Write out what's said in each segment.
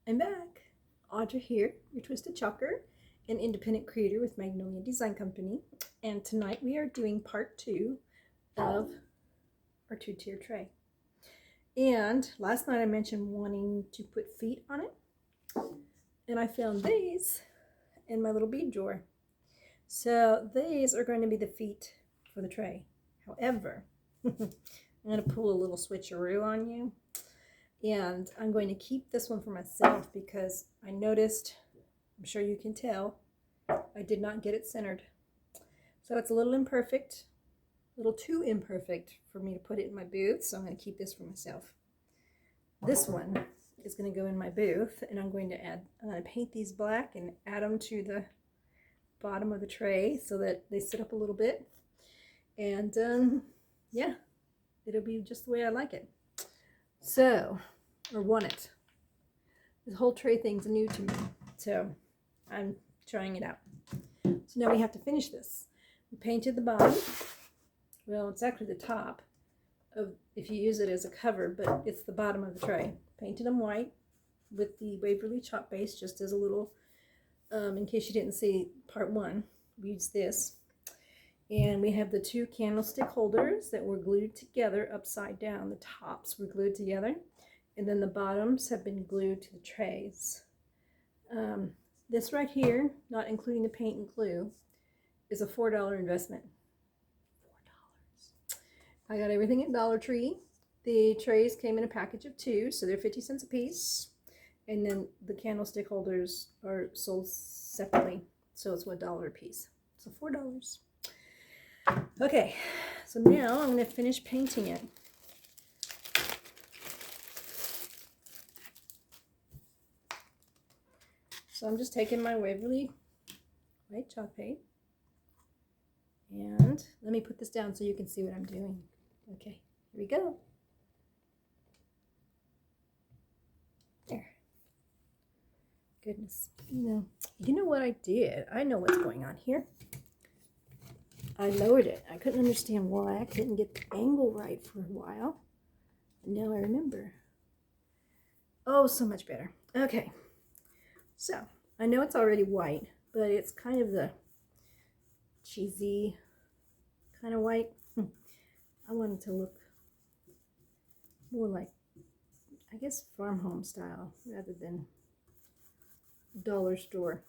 I'm back. Audra here, your Twisted Chalker, an independent creator with Magnolia Design Company. And tonight we are doing part 2 of our 2-tier tray. And last night I mentioned wanting to put feet on it. And I found these in my little bead drawer. So these are going to be the feet for the tray. However, I'm going to pull a little switcheroo on you. And I'm going to keep this one for myself because I noticed, I'm sure you can tell, I did not get it centered. So it's a little imperfect, a little too imperfect for me to put it in my booth, so I'm going to keep this for myself. This one is going to go in my booth, and I'm going to paint these black and add them to the bottom of the tray so that they sit up a little bit. And yeah, it'll be just the way I like it. So, or want it. This whole tray thing's new to me, so I'm trying it out. So now we have to finish this. We painted the bottom. Well, it's actually the top of, if you use it as a cover, but it's the bottom of the tray. Painted them white with the Waverly chalk base, just as a little, in case you didn't see part 1, we used this. And we have the 2 candlestick holders that were glued together upside down. The tops were glued together, and then the bottoms have been glued to the trays. This right here, not including the paint and glue, is a $4 investment. $4. I got everything at Dollar Tree. The trays came in a package of 2, so they're 50 cents a piece. And then the candlestick holders are sold separately, so it's $1 a piece. So $4. Okay, so now I'm going to finish painting it. So I'm just taking my Waverly white chalk paint, and let me put this down so you can see what I'm doing. Okay, here we go. There. Goodness, you know what I did? I know what's going on here. I lowered it. I couldn't understand why. I couldn't get the angle right for a while. Now I remember. Oh, so much better. Okay. So, I know it's already white, but it's kind of the cheesy kind of white. I want it to look more like, I guess, farm home style rather than dollar store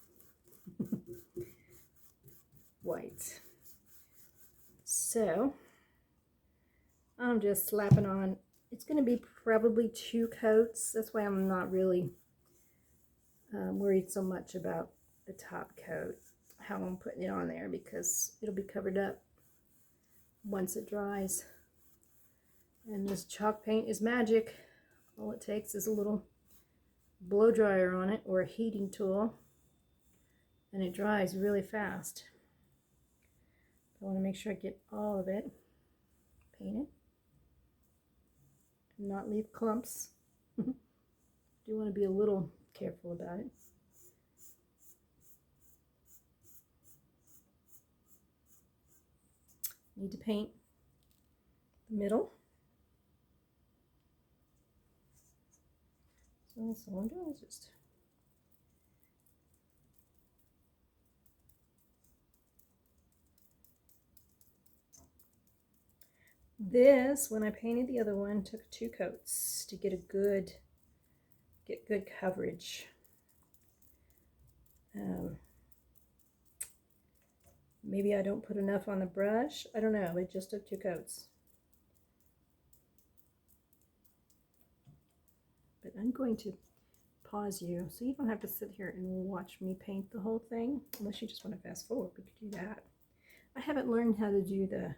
white. So, I'm just slapping on. It's going to be probably 2 coats. That's why I'm not really worried so much about the top coat, how I'm putting it on there, because it'll be covered up once it dries. And this chalk paint is magic. All it takes is a little blow dryer on it or a heating tool, and it dries really fast. I want to make sure I get all of it painted and not leave clumps. Do want to be a little careful about it. Need to paint the middle. So that's all I'm doing, is just this, when I painted the other one, took 2 coats to get good coverage. Maybe I don't put enough on the brush. I don't know. It just took 2 coats. But I'm going to pause you so you don't have to sit here and watch me paint the whole thing. Unless you just want to fast forward, we could do that. I haven't learned how to do the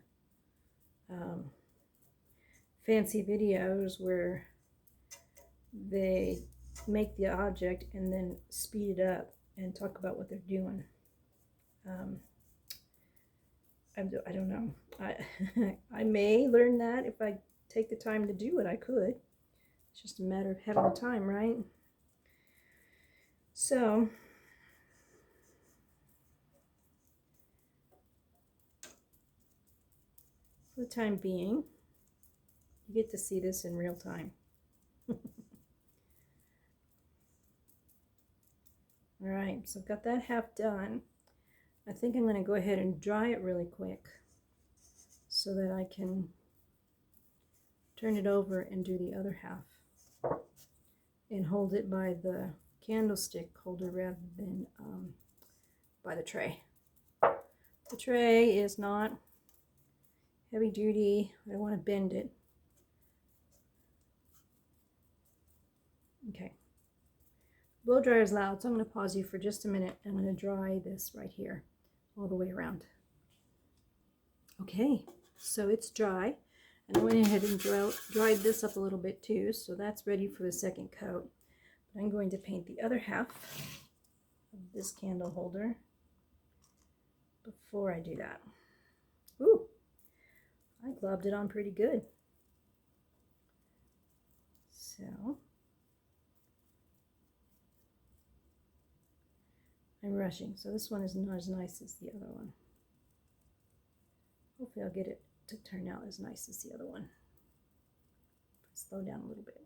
fancy videos where they make the object and then speed it up and talk about what they're doing. I don't know. I may learn that if I take the time to do it. I could. It's just a matter of having the time, right? So, for the time being, you get to see this in real time. All right, so I've got that half done. I think I'm going to go ahead and dry it really quick so that I can turn it over and do the other half and hold it by the candlestick holder rather than by the tray. The tray is not heavy duty. I don't want to bend it. Okay. Blow dryer is loud, so I'm going to pause you for just a minute. I'm going to dry this right here all the way around. Okay, so it's dry. And I went ahead and dried this up a little bit too, so that's ready for the second coat. But I'm going to paint the other half of this candle holder before I do that. Ooh, I globbed it on pretty good. So I'm rushing, so this one is not as nice as the other one. Hopefully I'll get it to turn out as nice as the other one. Slow down a little bit.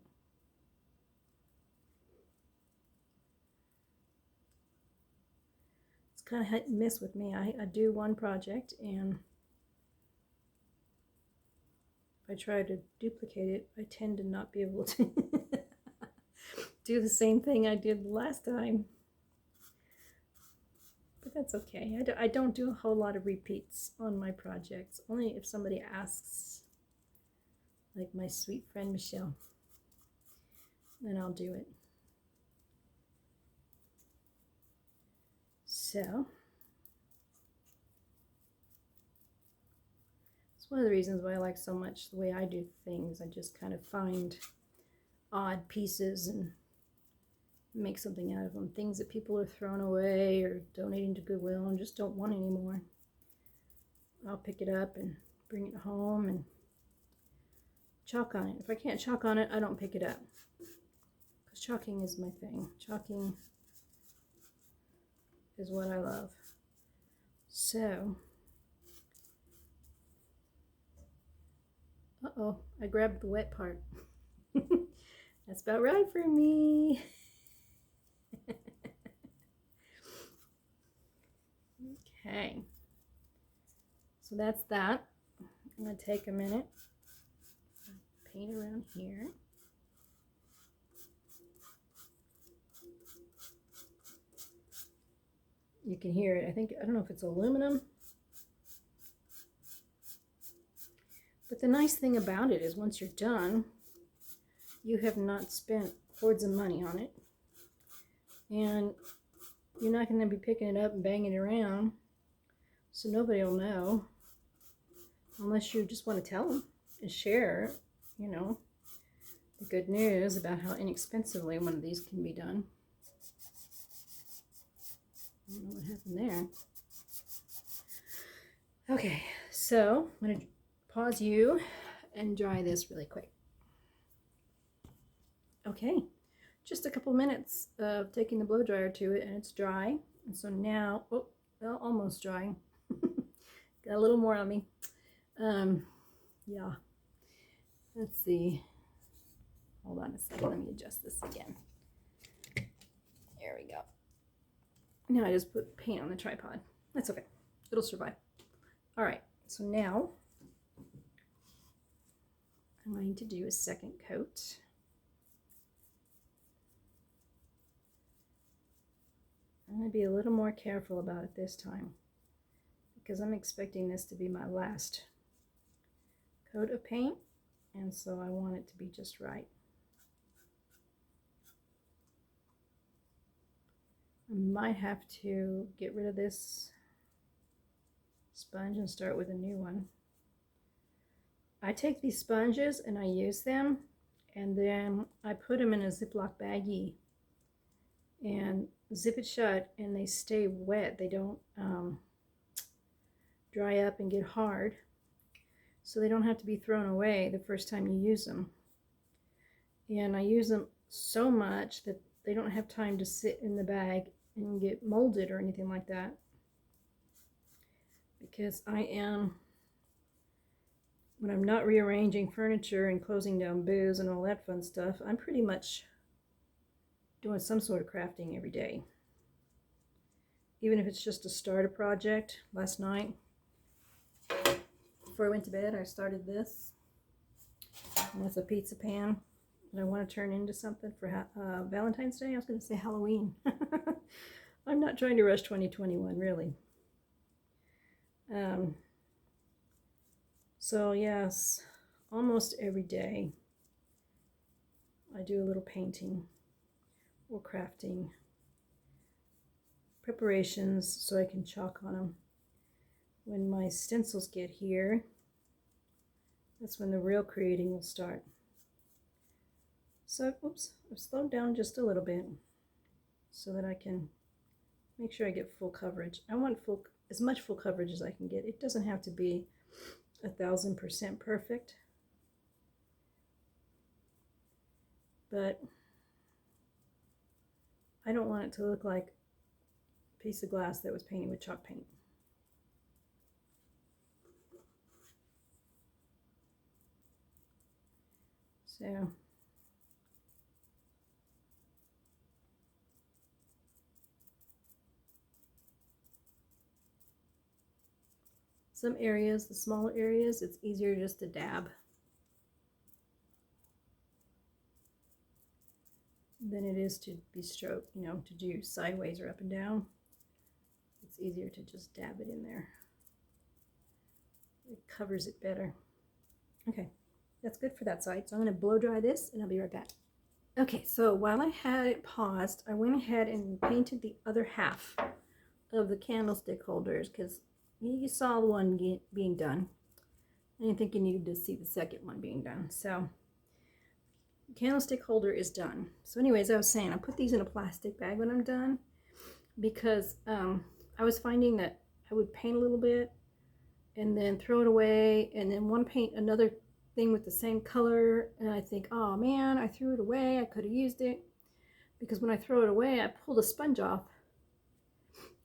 It's kind of hit and miss with me. I do one project, and if I try to duplicate it, I tend to not be able to do the same thing I did last time. But that's okay. I don't do a whole lot of repeats on my projects, only if somebody asks, like my sweet friend Michelle, then I'll do it. So it's one of the reasons why I like so much the way I do things. I just kind of find odd pieces and make something out of them. Things that people are throwing away or donating to Goodwill and just don't want anymore. I'll pick it up and bring it home and chalk on it. If I can't chalk on it, I don't pick it up. Because chalking is my thing. Chalking is what I love. So, uh-oh, I grabbed the wet part. That's about right for me. Okay, so that's that. I'm going to take a minute, paint around here. You can hear it. I don't know if it's aluminum. But the nice thing about it is once you're done, you have not spent hordes of money on it. And you're not going to be picking it up and banging it around. So nobody will know. Unless you just want to tell them and share, you know, the good news about how inexpensively one of these can be done. I don't know what happened there. Okay, so I'm going to pause you and dry this really quick. Okay, just a couple minutes of taking the blow dryer to it, and it's dry. And so now, oh, well, almost dry. Got a little more on me. Yeah. Let's see. Hold on a second. Let me adjust this again. There we go. Now I just put paint on the tripod. That's okay. It'll survive. All right. So now I'm going to do a second coat. I'm going to be a little more careful about it this time because I'm expecting this to be my last coat of paint, and so I want it to be just right. I might have to get rid of this sponge and start with a new one. I take these sponges and I use them, and then I put them in a Ziploc baggie and zip it shut, and they stay wet. They don't dry up and get hard, so they don't have to be thrown away the first time you use them. And I use them so much that they don't have time to sit in the bag and get molded or anything like that, because when I'm not rearranging furniture and closing down booths and all that fun stuff, I'm pretty much doing some sort of crafting every day. even if it's just to start a project. Last night, before I went to bed, I started this with a pizza pan that I want to turn into something for Valentine's Day. I was going to say Halloween. I'm not trying to rush 2021, really. So yes, almost every day I do a little painting or crafting preparations so I can chalk on them. When my stencils get here, that's when the real creating will start. So, oops, I've slowed down just a little bit so that I can make sure I get full coverage. I want as much full coverage as I can get. It doesn't have to be 1000% perfect, but I don't want it to look like a piece of glass that was painted with chalk paint. So some areas, the smaller areas, it's easier just to dab than it is to be stroke, to do sideways or up and down. It's easier to just dab it in there. It covers it better. Okay, that's good for that side. So I'm going to blow dry this and I'll be right back. Okay, so while I had it paused, I went ahead and painted the other half of the candlestick holders because you saw the one being done. I didn't think you needed to see the second one being done. So the candlestick holder is done. So anyways, I was saying I put these in a plastic bag when I'm done because I was finding that I would paint a little bit and then throw it away and then want to paint another thing with the same color, and I think, oh man, I threw it away, I could have used it. Because when I throw it away, I pull the sponge off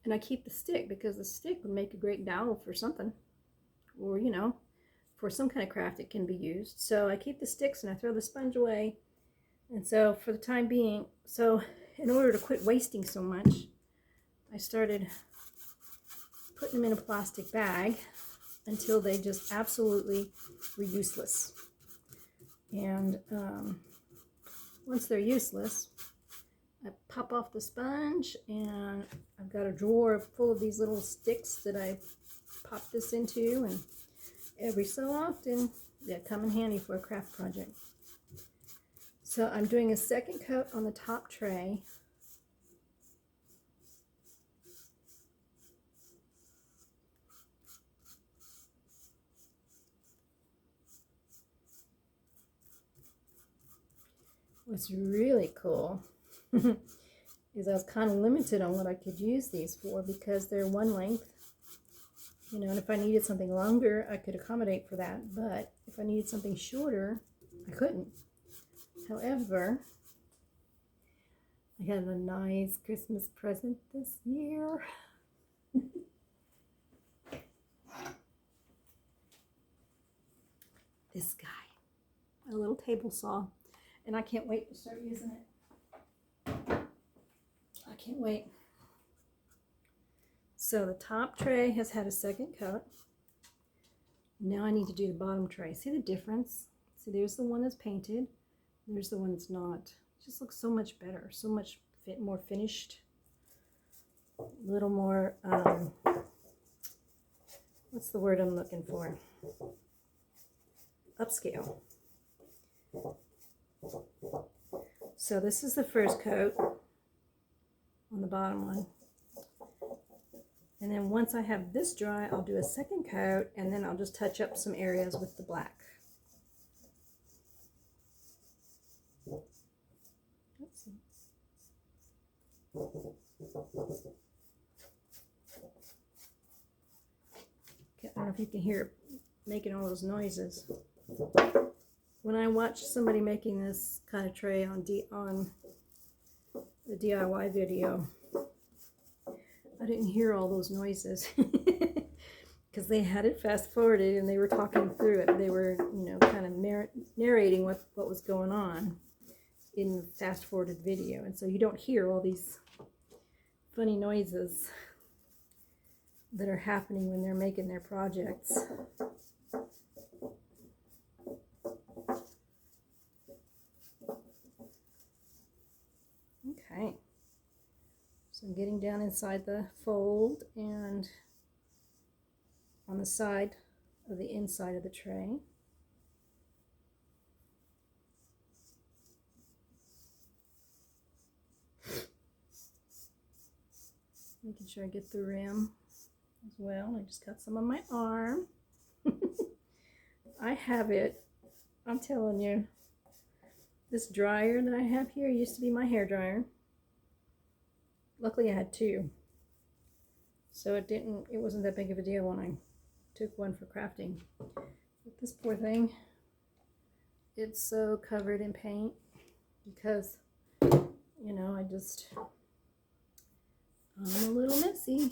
and I keep the stick because the stick would make a great dowel for something, or for some kind of craft it can be used. So I keep the sticks and I throw the sponge away. And so for the time being, so in order to quit wasting so much, I started putting them in a plastic bag until they just absolutely were useless. And once they're useless, I pop off the sponge, and I've got a drawer full of these little sticks that I pop this into, and every so often they come in handy for a craft project. So I'm doing a second coat on the top tray. What's really cool is I was kind of limited on what I could use these for because they're one length, and if I needed something longer, I could accommodate for that, but if I needed something shorter, I couldn't. However, I got a nice Christmas present this year. This guy, a little table saw. And I can't wait to start using it. I can't wait. So the top tray has had a second coat. Now I need to do the bottom tray. See the difference? See, there's the one that's painted. There's the one that's not. It just looks so much better, so much more finished. A little more, what's the word I'm looking for? Upscale. So this is the first coat on the bottom one. And then once I have this dry, I'll do a second coat, and then I'll just touch up some areas with the black. Oops. I don't know if you can hear it making all those noises. When I watched somebody making this kind of tray on the DIY video, I didn't hear all those noises because they had it fast forwarded and they were talking through it. They were, kind of narrating what was going on in the fast forwarded video, and so you don't hear all these funny noises that are happening when they're making their projects. Okay, so I'm getting down inside the fold and on the side of the inside of the tray. Making sure I get the rim as well. I just got some on my arm. I have it, I'm telling you, this dryer that I have here used to be my hair dryer. Luckily I had two, so it wasn't that big of a deal when I took one for crafting. But this poor thing, it's so covered in paint because, you know, I'm a little messy.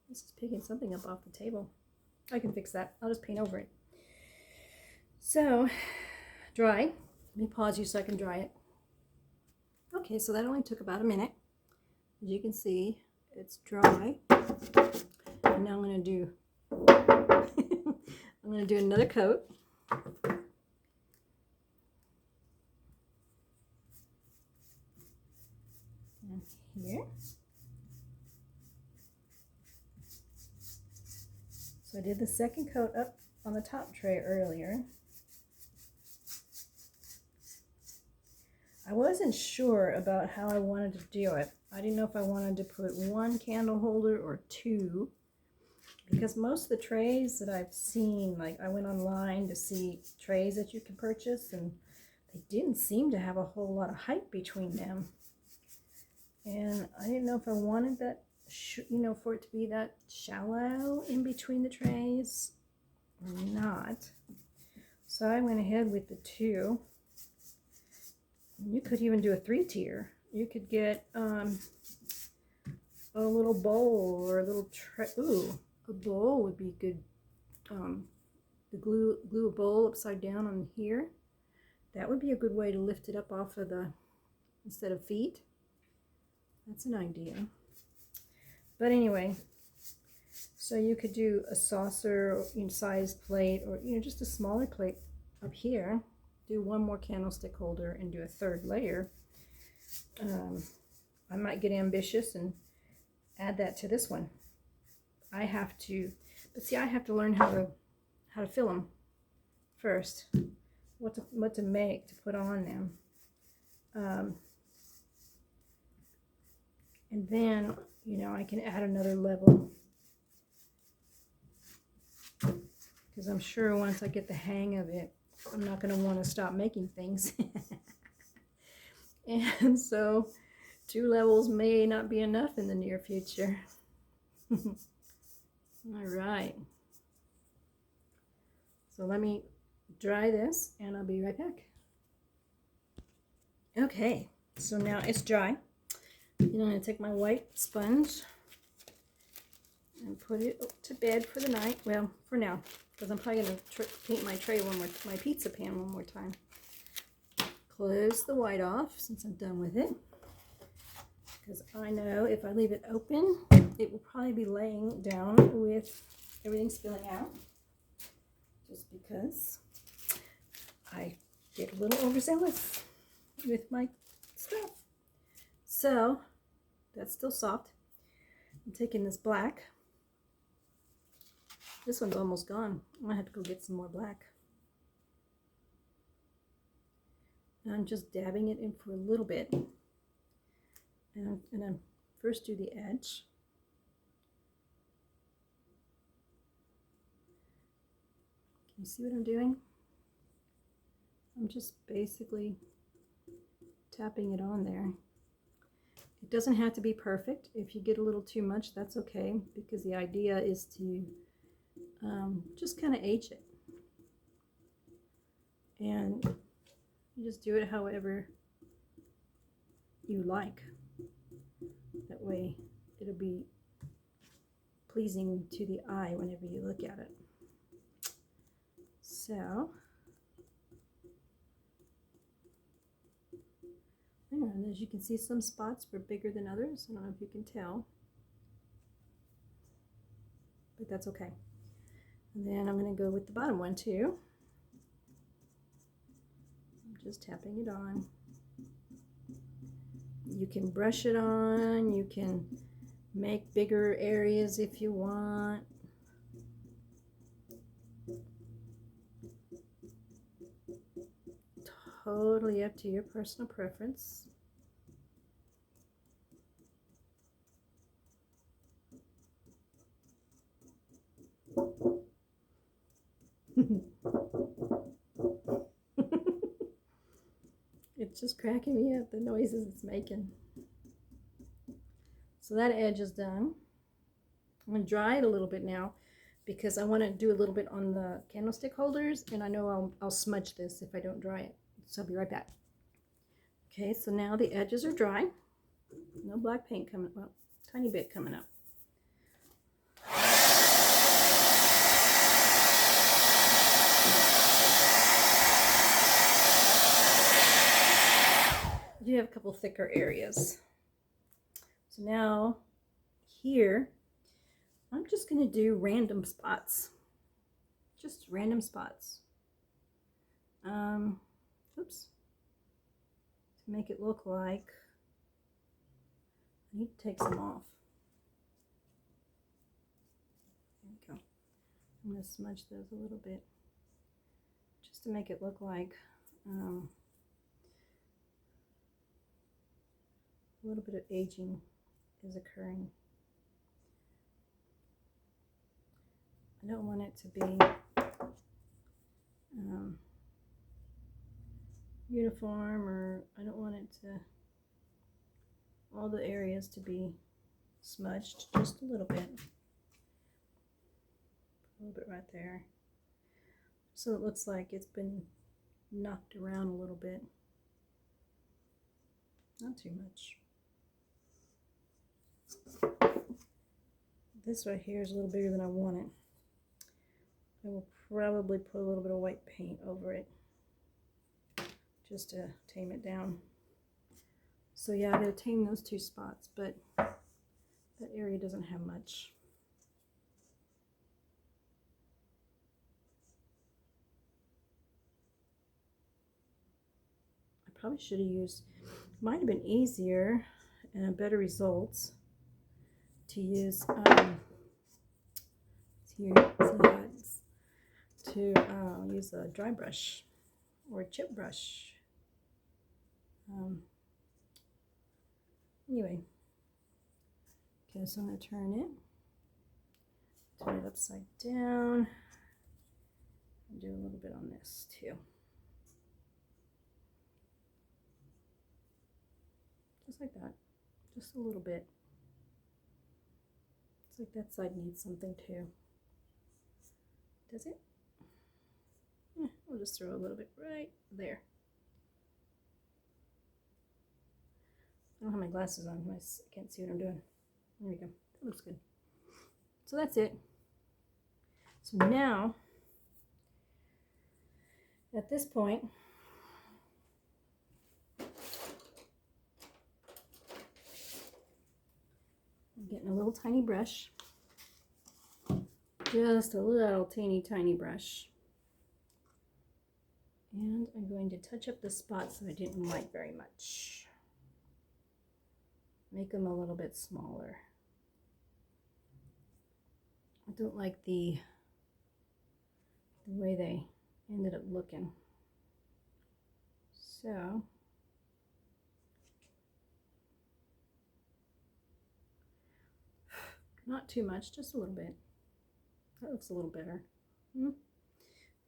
This is picking something up off the table. I can fix that. I'll just paint over it. So, dry. Let me pause you so I can dry it. Okay, so that only took about a minute. As you can see, it's dry. And now I'm going to do I'm going to do another coat. And here. So I did the second coat up on the top tray earlier. I wasn't sure about how I wanted to do it. I didn't know if I wanted to put one candle holder or two, because most of the trays that I've seen, like I went online to see trays that you can purchase, and they didn't seem to have a whole lot of height between them. And I didn't know if I wanted that, for it to be that shallow in between the trays or not. So I went ahead with the two. You could even do a 3-tier. You could get a little bowl or a little tray. Ooh, a bowl would be good. Glue a bowl upside down on here. That would be a good way to lift it up off of instead of feet. That's an idea. But anyway, so you could do a saucer sized plate, or just a smaller plate up here. Do one more candlestick holder and do a third layer. I might get ambitious and add that to this one. I have to learn how to fill them first. What to make to put on them. And then, I can add another level. Because I'm sure once I get the hang of it, I'm not going to want to stop making things. And so 2 levels may not be enough in the near future. All right. So let me dry this and I'll be right back. Okay, so now it's dry. And I'm going to take my white sponge and put it to bed for the night. Well, for now, because I'm probably going to paint my my pizza pan one more time. Close the white off since I'm done with it, because I know if I leave it open, it will probably be laying down with everything spilling out, just because I get a little overzealous with my stuff. So that's still soft. I'm taking this black. This one's almost gone. I might have to go get some more black. And I'm just dabbing it in for a little bit. And I'm first do the edge. Can you see what I'm doing? I'm just basically tapping it on there. It doesn't have to be perfect. If you get a little too much, that's okay, because the idea is to just kind of age it. And you just do it however you like. That way it'll be pleasing to the eye whenever you look at it. So, and as you can see, some spots were bigger than others. I don't know if you can tell. but that's okay. And then I'm going to go with the bottom one too. I'm just tapping it on. You can brush it on, you can make bigger areas if you want. Totally up to your personal preference. It's just cracking me up, the noises it's making. So that edge is done. I'm going to dry it a little bit now because I want to do a little bit on the candlestick holders, and I know I'll smudge this if I don't dry it. So I'll be right back. Okay, so now the edges are dry. No black paint coming, well, tiny bit coming up. I do have a couple thicker areas. So now here, I'm just going to do random spots. Just random spots. Oops. To make it look like, I need to take some off. There we go. I'm going to smudge those a little bit just to make it look like a little bit of aging is occurring. I don't want it to be uniform, or I don't want it to, all the areas to be smudged, just a little bit. A little bit right there. So it looks like it's been knocked around a little bit. Not too much. This right here is a little bigger than I want it. I will probably put a little bit of white paint over it just to tame it down. So yeah, I gotta tame those two spots, but that area doesn't have much. I probably should have used, might have been easier and better results to use use a dry brush or a chip brush. Anyway, okay, so I'm going to turn it upside down, and do a little bit on this too. Just like that, just a little bit. It's like that side needs something too. Does it? Yeah, we'll just throw a little bit right there. I don't have my glasses on, I can't see what I'm doing. There we go, that looks good. So that's it. So now, at this point, I'm getting a little tiny brush. Just a little teeny tiny brush. And I'm going to touch up the spots that I didn't like very much. Make them a little bit smaller. I don't like the way they ended up looking. So not too much, just a little bit. That looks a little better.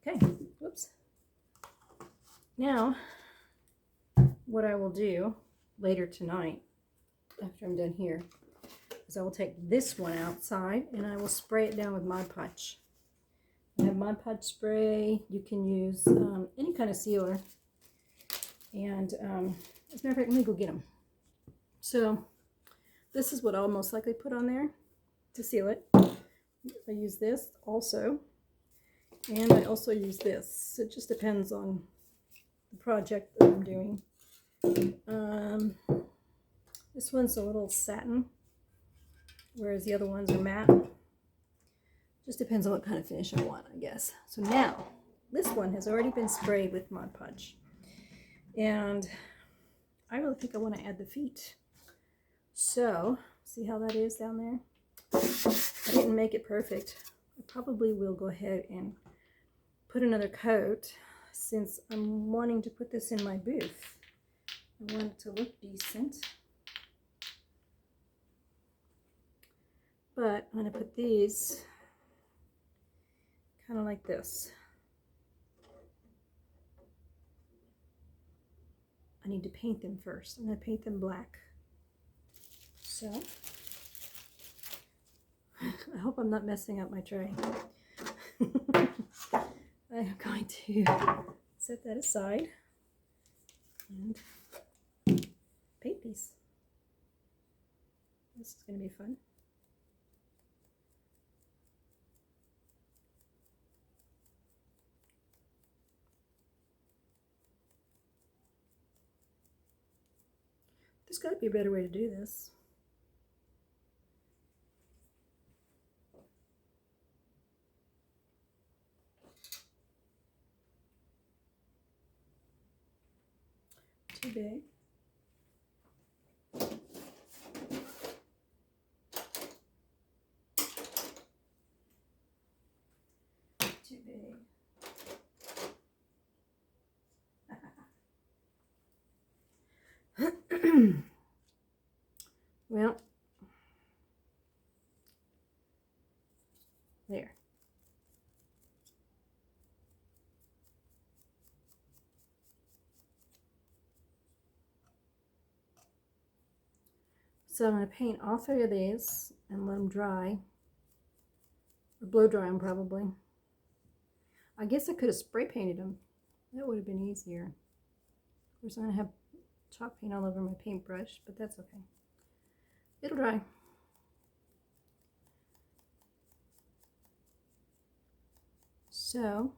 Okay, whoops. Now, what I will do later tonight, after I'm done here, is I will take this one outside and I will spray it down with Mod Podge. I have Mod Podge spray. You can use any kind of sealer. And as a matter of fact, let me go get them. So this is what I'll most likely put on there to seal it. I use this also, and I also use this. It just depends on the project that I'm doing. This one's a little satin, whereas the other ones are matte. Just depends on what kind of finish I want, I guess. So now, this one has already been sprayed with Mod Podge. And I really think I want to add the feet. So, see how that is down there? I didn't make it perfect. I probably will go ahead and put another coat since I'm wanting to put this in my booth. I want it to look decent. But I'm going to put these kind of like this. I need to paint them first. I'm going to paint them black. So, I hope I'm not messing up my tray. I'm going to set that aside and paint these. This is going to be fun. There's got to be a better way to do this. Too big. Too big. Well, there. So I'm going to paint all three of these and let them dry, or blow dry them probably. I guess I could have spray painted them. That would have been easier. Of course, I'm going to have chalk paint all over my paintbrush, but that's okay. It'll dry. So,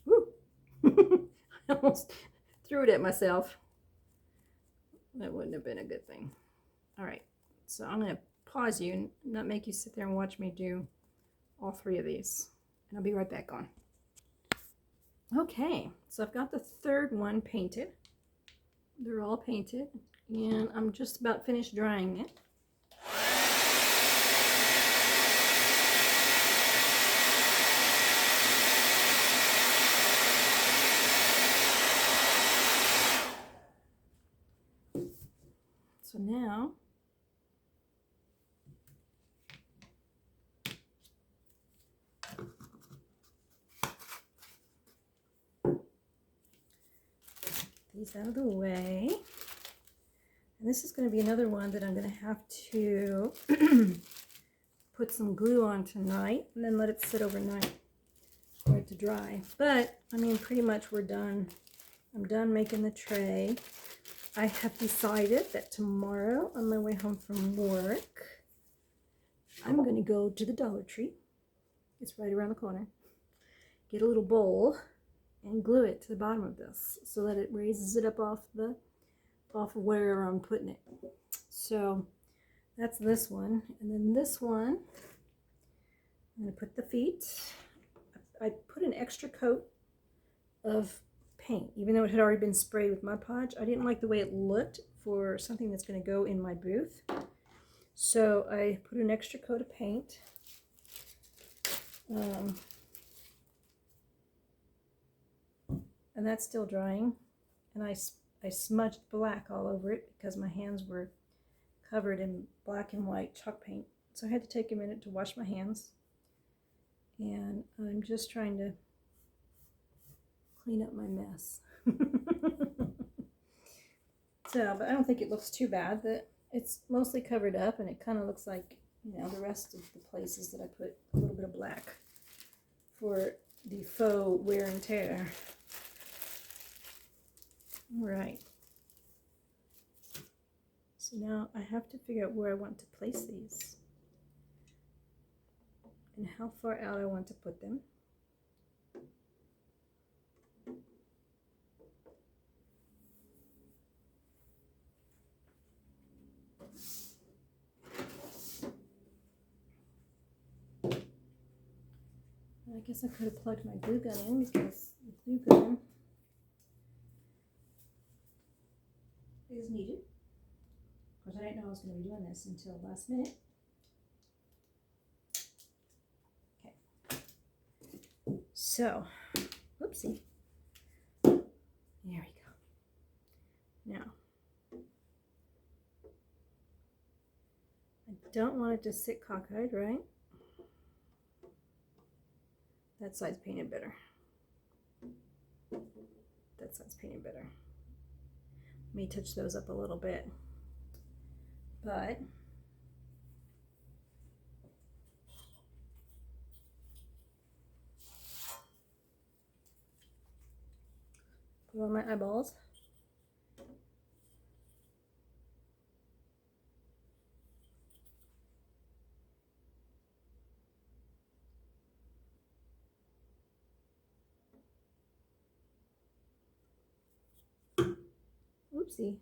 woo! I almost threw it at myself. That wouldn't have been a good thing. All right, so I'm going to pause you and not make you sit there and watch me do all three of these. And I'll be right back on. Okay, so I've got the third one painted. They're all painted, and I'm just about finished drying it. So now, these out of the way. And this is going to be another one that I'm going to have to put some glue on tonight and then let it sit overnight for it to dry. But, I mean, pretty much we're done. I'm done making the tray. I have decided that tomorrow on my way home from work, I'm going to go to the Dollar Tree. It's right around the corner. Get a little bowl and glue it to the bottom of this so that it raises it up off of wherever I'm putting it. So that's this one. And then this one, I'm going to put the feet. I put an extra coat of paint, even though it had already been sprayed with Mod Podge. I didn't like the way it looked for something that's going to go in my booth. So I put an extra coat of paint. And that's still drying. And I smudged black all over it because my hands were covered in black and white chalk paint. So I had to take a minute to wash my hands. And I'm just trying to clean up my mess. So, but I don't think it looks too bad. That it's mostly covered up, and it kind of looks like, you know, the rest of the places that I put a little bit of black for the faux wear and tear. All right. So now I have to figure out where I want to place these and how far out I want to put them. guess I could have plugged my glue gun in because the glue gun is needed. Of course, I didn't know I was going to be doing this until last minute. Okay. So, whoopsie. There we go. Now, I don't want it to sit cockeyed, right? That side's painted better. That side's painted better. May touch those up a little bit, but put on my eyeballs. Oopsie.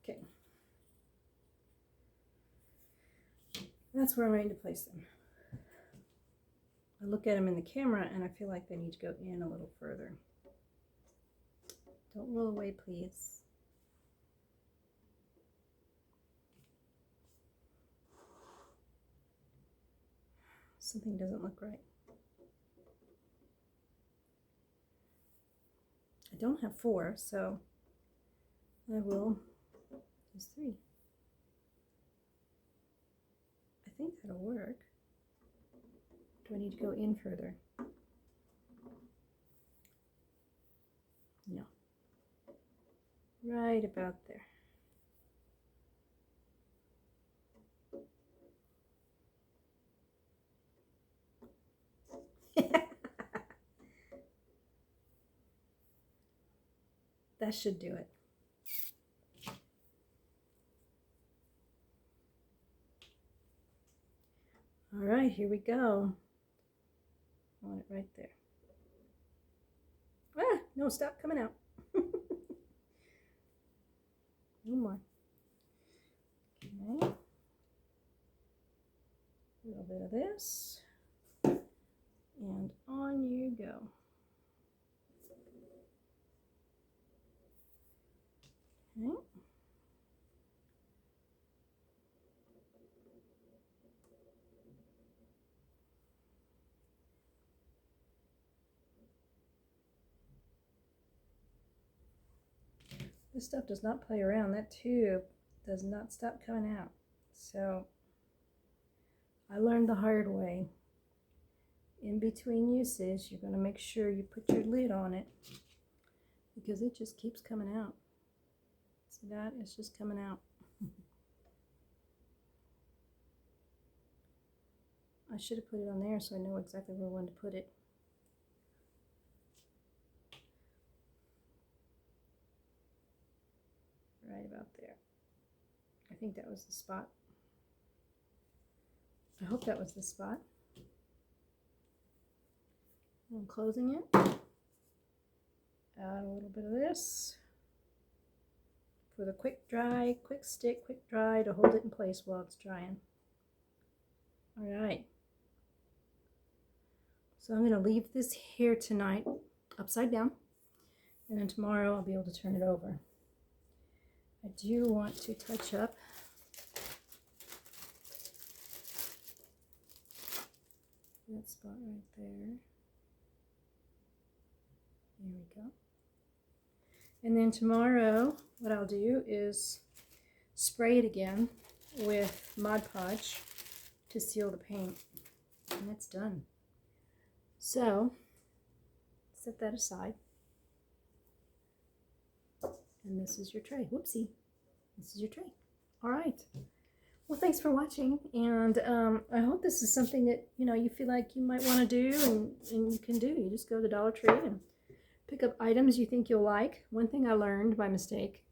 Okay. That's where I'm ready to place them. I look at them in the camera and I feel like they need to go in a little further. Don't roll away, please. Something doesn't look right. I don't have 4, so I will use 3. I think that'll work. Do I need to go in further? No. Right about there. That should do it. All right, here we go. I want it right there. Ah, no, stop coming out. No more. Okay. A little bit of this. And on you go. Okay. This stuff does not play around. That tube does not stop coming out. So I learned the hard way. In between uses, you're going to make sure you put your lid on it because it just keeps coming out. See that? It's just coming out. I should have put it on there so I know exactly where I want to put it. Right about there. I think that was the spot. I hope that was the spot. I'm closing it. Add a little bit of this for the quick stick, quick dry to hold it in place while it's drying. All right. So I'm going to leave this here tonight upside down, and then tomorrow I'll be able to turn it over. I do want to touch up that spot right there. There we go. And then tomorrow, what I'll do is spray it again with Mod Podge to seal the paint. And that's done. So, set that aside. And this is your tray. Whoopsie. This is your tray. All right. Well, thanks for watching. And I hope this is something that, you feel like you might want to do and you can do. You just go to the Dollar Tree and pick up items you think you'll like. One thing I learned by mistake